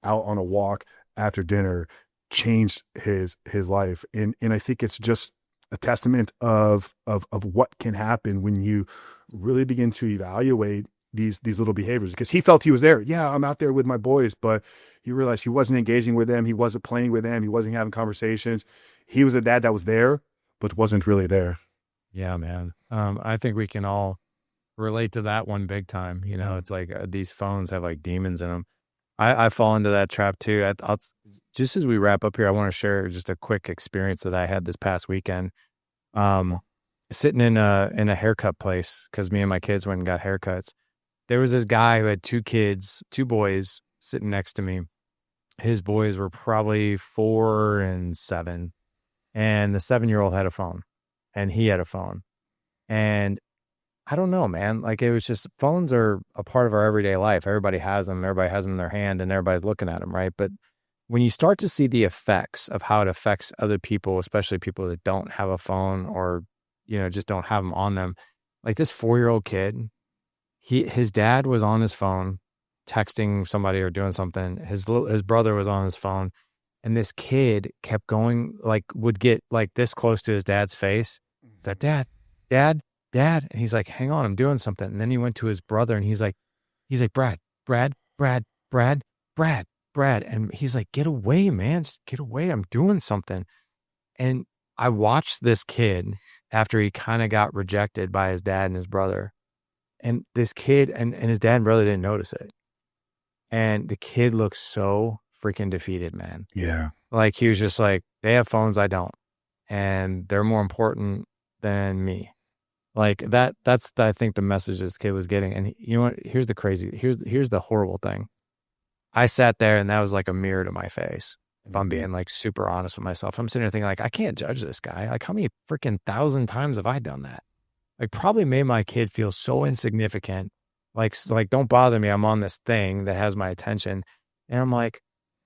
out on a walk after dinner, changed his life. And I think it's just a testament of what can happen when you really begin to evaluate these little behaviors, because he felt he was there. Yeah, I'm out there with my boys, but he realized he wasn't engaging with them. He wasn't playing with them. He wasn't having conversations. He was a dad that was there, but wasn't really there. Yeah, man. I think we can all relate to that one big time. It's like these phones have like demons in them. I fall into that trap too. I'll just as we wrap up here, I want to share just a quick experience that I had this past weekend. Sitting in a haircut place, because me and my kids went and got haircuts. There was this guy who had two boys sitting next to me. His boys were probably 4 and 7. And the 7-year-old had a phone and he had a phone. And I don't know, man. Like it was just, phones are a part of our everyday life. Everybody has them. Everybody has them in their hand and everybody's looking at them. Right. But when you start to see the effects of how it affects other people, especially people that don't have a phone or, just don't have them on them, like this 4-year-old kid, his dad was on his phone texting somebody or doing something. His brother was on his phone, and this kid kept going, like would get like this close to his dad's face. That dad, dad, dad. And he's like, hang on, I'm doing something. And then he went to his brother and he's like, Brad, Brad, Brad, Brad, Brad, Brad. And he's like, get away, man. Just get away. I'm doing something. And I watched this kid after he kind of got rejected by his dad and his brother. And this kid and his dad and brother didn't notice it. And the kid looked so freaking defeated, man. Yeah. Like he was just like, they have phones, I don't. And they're more important than me. Like that's I think the message this kid was getting. And you know what? Here's the horrible thing. I sat there and that was like a mirror to my face. If I'm being like super honest with myself, I'm sitting there thinking like, I can't judge this guy. Like how many freaking 1,000 times have I done that? Like probably made my kid feel so insignificant. Like don't bother me. I'm on this thing that has my attention. And I'm like,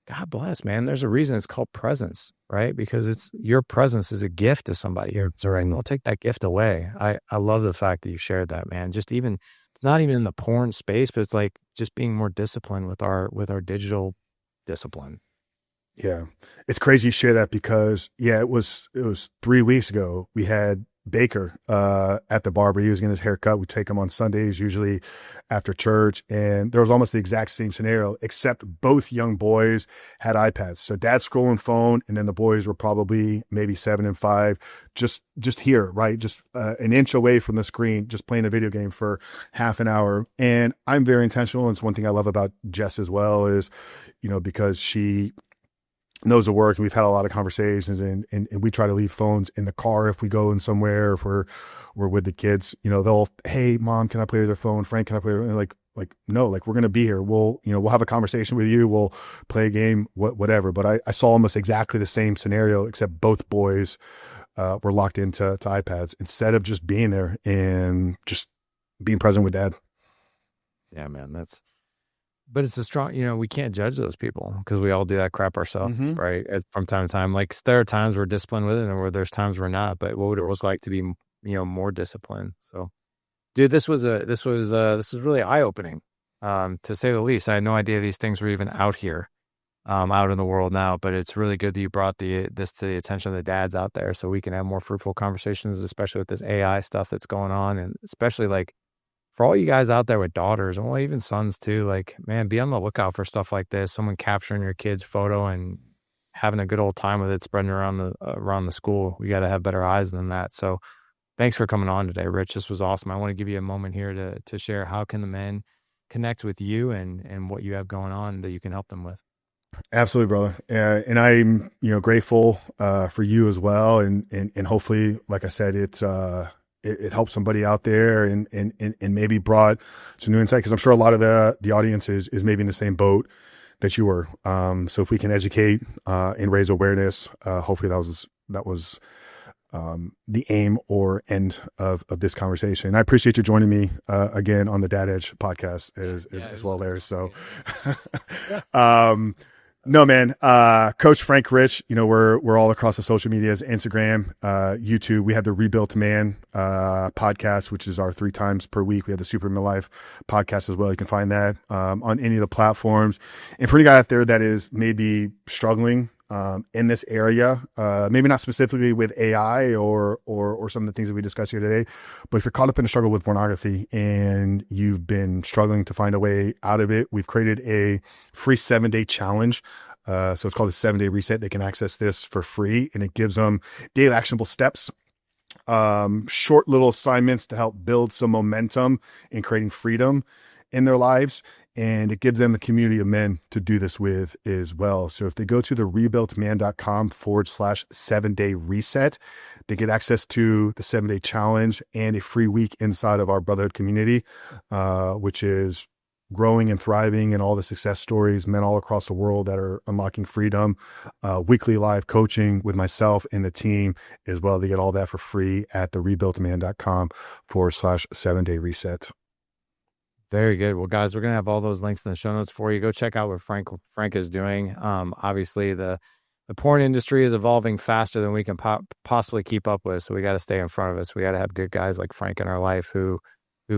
God bless, man. There's a reason it's called presence, right? Because your presence is a gift to somebody. Don't take that gift away. I love the fact that you shared that, man. Just even, it's not even in the porn space, but it's like just being more disciplined with our digital discipline. Yeah. It's crazy you share that because it was 3 weeks ago. We had Baker at the barber. He was getting his hair cut. We take him on Sundays, usually after church. And there was almost the exact same scenario, except both young boys had iPads. So dad's scrolling phone, and then the boys were probably maybe 7 and 5, just here, right? Just an inch away from the screen, just playing a video game for half an hour. And I'm very intentional. And it's one thing I love about Jess as well is, because she knows the work, and we've had a lot of conversations, and we try to leave phones in the car if we go in somewhere, if we're with the kids. They'll, hey mom, can I play with your phone? Frank, can I play with it? Like no, like we're gonna be here. We'll have a conversation with you. We'll play a game, whatever. But I saw almost exactly the same scenario, except both boys were locked into iPads instead of just being there and just being present with dad. Yeah, man, but it's a strong, we can't judge those people because we all do that crap ourselves, right? From time to time. Like there are times we're disciplined with it and where there's times we're not, but what would it look like to be, more disciplined? So dude, this was really eye-opening, to say the least. I had no idea these things were even out here, out in the world now, but it's really good that you brought this to the attention of the dads out there so we can have more fruitful conversations, especially with this AI stuff that's going on. And especially like, for all you guys out there with daughters, and well, even sons too, like, man, be on the lookout for stuff like this. Someone capturing your kid's photo and having a good old time with it, spreading around the school. We got to have better eyes than that. So thanks for coming on today, Rich. This was awesome. I want to give you a moment here to share how can the men connect with you and what you have going on that you can help them with. Absolutely, brother. And I'm, grateful for you as well. And hopefully, like I said, it helped somebody out there and maybe brought some new insight, because I'm sure a lot of the audience is maybe in the same boat that you were. So if we can educate and raise awareness, hopefully that was the aim or end of this conversation. And I appreciate you joining me again on the Dad Edge podcast as well there. So no, man. Coach Frank Rich, we're all across the social medias, Instagram, YouTube. We have the Rebuilt Man podcast, which is our 3 times per week. We have the Superman Life podcast as well. You can find that on any of the platforms. And for any guy out there that is maybe struggling in this area, maybe not specifically with AI or some of the things that we discussed here today, but if you're caught up in a struggle with pornography and you've been struggling to find a way out of it, we've created a free 7-day challenge. So it's called the 7-day reset. They can access this for free, and it gives them daily actionable steps, short little assignments to help build some momentum in creating freedom in their lives. And it gives them a community of men to do this with as well. So if they go to the rebuiltman.com/7-day reset, they get access to the 7-day challenge and a free week inside of our brotherhood community, which is growing and thriving, and all the success stories, men all across the world that are unlocking freedom, weekly live coaching with myself and the team as well. They get all that for free at the rebuiltman.com/7-day reset. Very good. Well, guys, we're going to have all those links in the show notes for you. Go check out what Frank is doing. Obviously, the porn industry is evolving faster than we can possibly keep up with. So we got to stay in front of us. We got to have good guys like Frank in our life who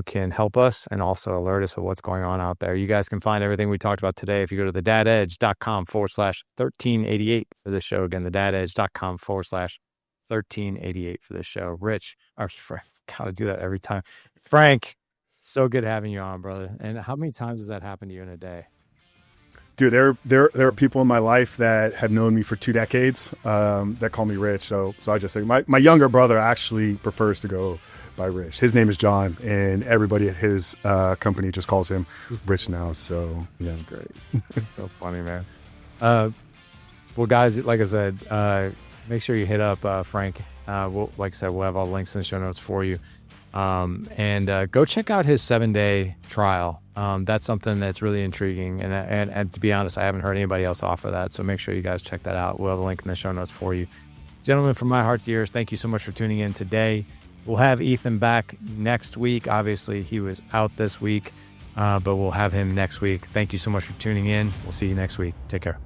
can help us and also alert us of what's going on out there. You guys can find everything we talked about today if you go to thedadedge.com/1388 for this show. Again, thedadedge.com/1388 for this show. Rich, or Frank, gotta do that every time. Frank, so good having you on, brother. And how many times does that happen to you in a day? Dude, there are people in my life that have known me for 2 decades that call me Rich. So I just say my younger brother actually prefers to go by Rich. His name is John, and everybody at his company just calls him Rich now. So yeah, that's great. It's so funny, man. Well, guys, like I said, make sure you hit up Frank. Like I said, we'll have all the links in the show notes for you. And go check out his 7-day trial. That's something that's really intriguing. And to be honest, I haven't heard anybody else offer that. So make sure you guys check that out. We'll have a link in the show notes for you. Gentlemen, from my heart to yours, thank you so much for tuning in today. We'll have Ethan back next week. Obviously, he was out this week, but we'll have him next week. Thank you so much for tuning in. We'll see you next week. Take care.